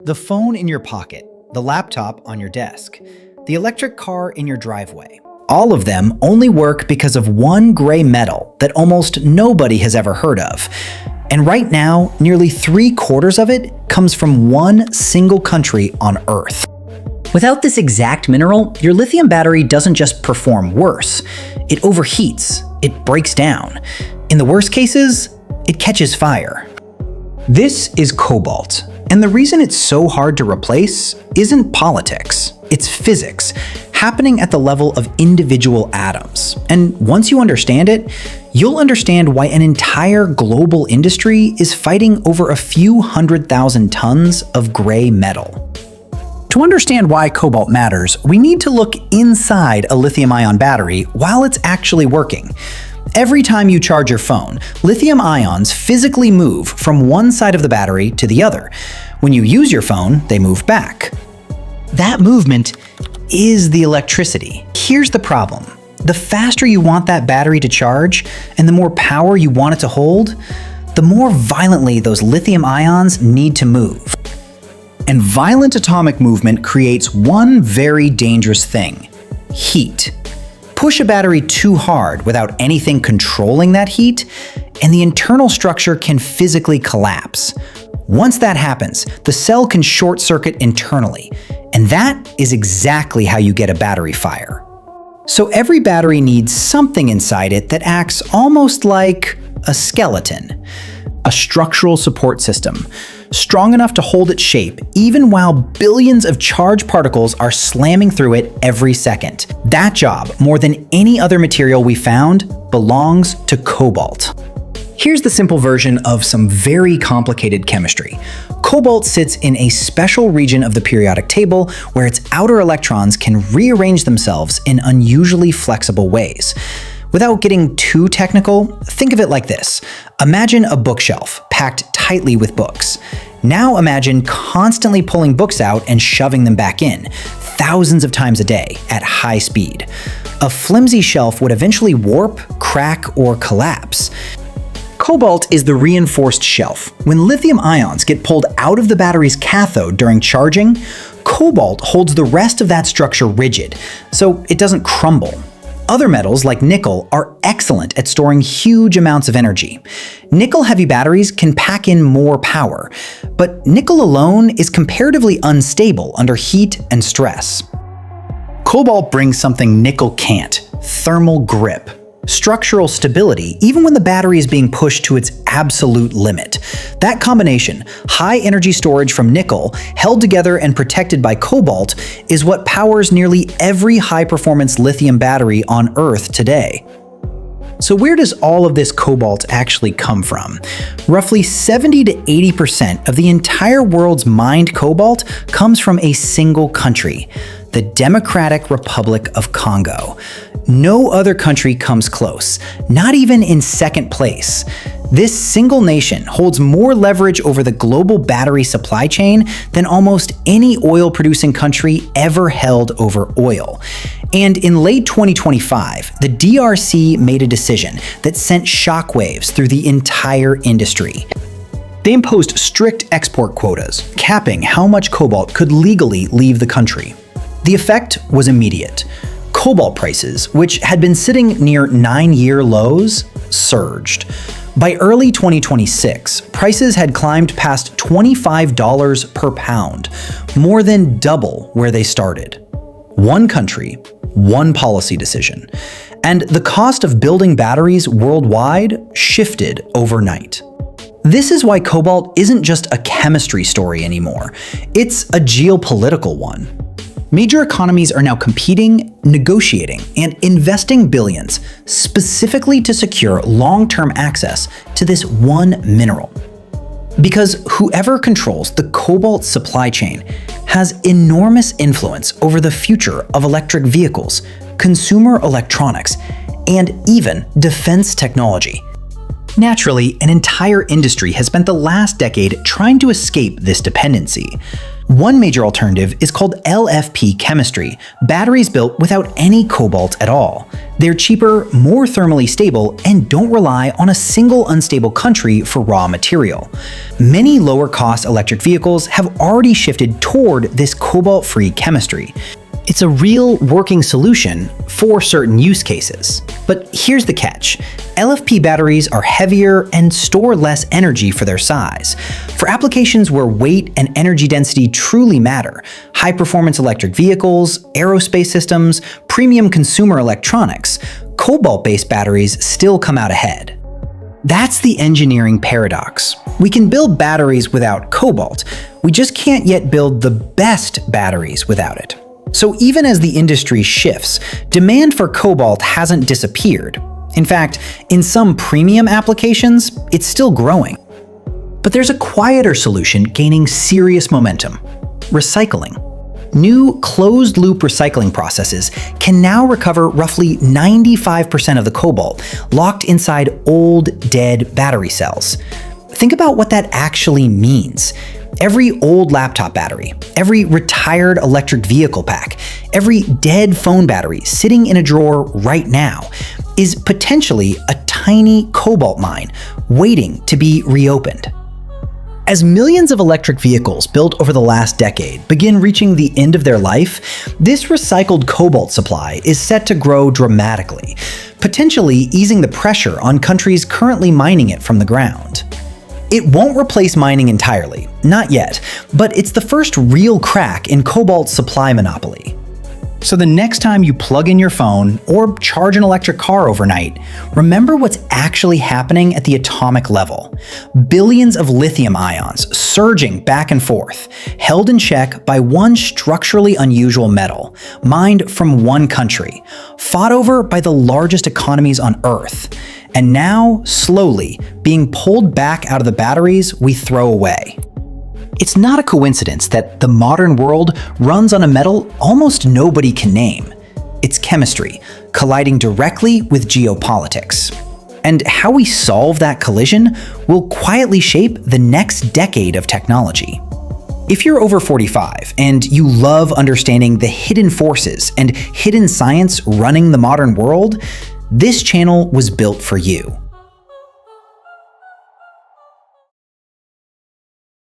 The phone in your pocket, the laptop on your desk, the electric car in your driveway. All of them only work because of one gray metal that almost nobody has ever heard of. And right now, nearly 3/4 of it comes from one single country on Earth. Without this exact mineral, your lithium battery doesn't just perform worse, it overheats, it breaks down. In the worst cases, it catches fire. This is cobalt, and the reason it's so hard to replace isn't politics, it's physics, happening at the level of individual atoms. And once you understand it, you'll understand why an entire global industry is fighting over a few 100,000 tons of gray metal. To understand why cobalt matters, we need to look inside a lithium-ion battery while it's actually working. Every time you charge your phone, lithium ions physically move from one side of the battery to the other. When you use your phone, they move back. That movement is the electricity. Here's the problem. The faster you want that battery to charge, and the more power you want it to hold, the more violently those lithium ions need to move. And violent atomic movement creates one very dangerous thing: heat. Push a battery too hard without anything controlling that heat, and the internal structure can physically collapse. Once that happens, the cell can short circuit internally, and that is exactly how you get a battery fire. So every battery needs something inside it that acts almost like a skeleton, a structural support system, strong enough to hold its shape even while billions of charged particles are slamming through it every second. That job, more than any other material we found, belongs to cobalt. Here's the simple version of some very complicated chemistry. Cobalt sits in a special region of the periodic table where its outer electrons can rearrange themselves in unusually flexible ways. Without getting too technical, think of it like this. Imagine a bookshelf packed tightly with books. Now imagine constantly pulling books out and shoving them back in, thousands of times a day at high speed. A flimsy shelf would eventually warp, crack, or collapse. Cobalt is the reinforced shelf. When lithium ions get pulled out of the battery's cathode during charging, cobalt holds the rest of that structure rigid, so it doesn't crumble. Other metals, like nickel, are excellent at storing huge amounts of energy. Nickel-heavy batteries can pack in more power, but nickel alone is comparatively unstable under heat and stress. Cobalt brings something nickel can't: thermal grip. Structural stability, even when the battery is being pushed to its absolute limit. That combination, high energy storage from nickel, held together and protected by cobalt, is what powers nearly every high-performance lithium battery on Earth today. So where does all of this cobalt actually come from? Roughly 70 to 80% of the entire world's mined cobalt comes from a single country: the Democratic Republic of Congo. No other country comes close, not even in second place. This single nation holds more leverage over the global battery supply chain than almost any oil-producing country ever held over oil. And in late 2025, the DRC made a decision that sent shockwaves through the entire industry. They imposed strict export quotas, capping how much cobalt could legally leave the country. The effect was immediate. Cobalt prices, which had been sitting near 9-year lows, surged. By early 2026, prices had climbed past $25 per pound, more than double where they started. One country, one policy decision, and the cost of building batteries worldwide shifted overnight. This is why cobalt isn't just a chemistry story anymore, it's a geopolitical one. Major economies are now competing, negotiating, and investing billions specifically to secure long-term access to this one mineral. Because whoever controls the cobalt supply chain has enormous influence over the future of electric vehicles, consumer electronics, and even defense technology. Naturally, an entire industry has spent the last decade trying to escape this dependency. One major alternative is called LFP chemistry, batteries built without any cobalt at all. They're cheaper, more thermally stable, and don't rely on a single unstable country for raw material. Many lower-cost electric vehicles have already shifted toward this cobalt-free chemistry. It's a real working solution for certain use cases. But here's the catch. LFP batteries are heavier and store less energy for their size. For applications where weight and energy density truly matter, high-performance electric vehicles, aerospace systems, premium consumer electronics, cobalt-based batteries still come out ahead. That's the engineering paradox. We can build batteries without cobalt. We just can't yet build the best batteries without it. So even as the industry shifts, demand for cobalt hasn't disappeared. In fact, in some premium applications, it's still growing. But there's a quieter solution gaining serious momentum: recycling. New closed-loop recycling processes can now recover roughly 95% of the cobalt locked inside old, dead battery cells. Think about what that actually means. Every old laptop battery, every retired electric vehicle pack, every dead phone battery sitting in a drawer right now is potentially a tiny cobalt mine waiting to be reopened. As millions of electric vehicles built over the last decade begin reaching the end of their life, this recycled cobalt supply is set to grow dramatically, potentially easing the pressure on countries currently mining it from the ground. It won't replace mining entirely, not yet, but it's the first real crack in cobalt's supply monopoly. So the next time you plug in your phone or charge an electric car overnight, remember what's actually happening at the atomic level. Billions of lithium ions surging back and forth, held in check by one structurally unusual metal, mined from one country, fought over by the largest economies on Earth, and now, slowly, being pulled back out of the batteries we throw away. It's not a coincidence that the modern world runs on a metal almost nobody can name. It's chemistry, colliding directly with geopolitics. And how we solve that collision will quietly shape the next decade of technology. If you're over 45 and you love understanding the hidden forces and hidden science running the modern world, this channel was built for you.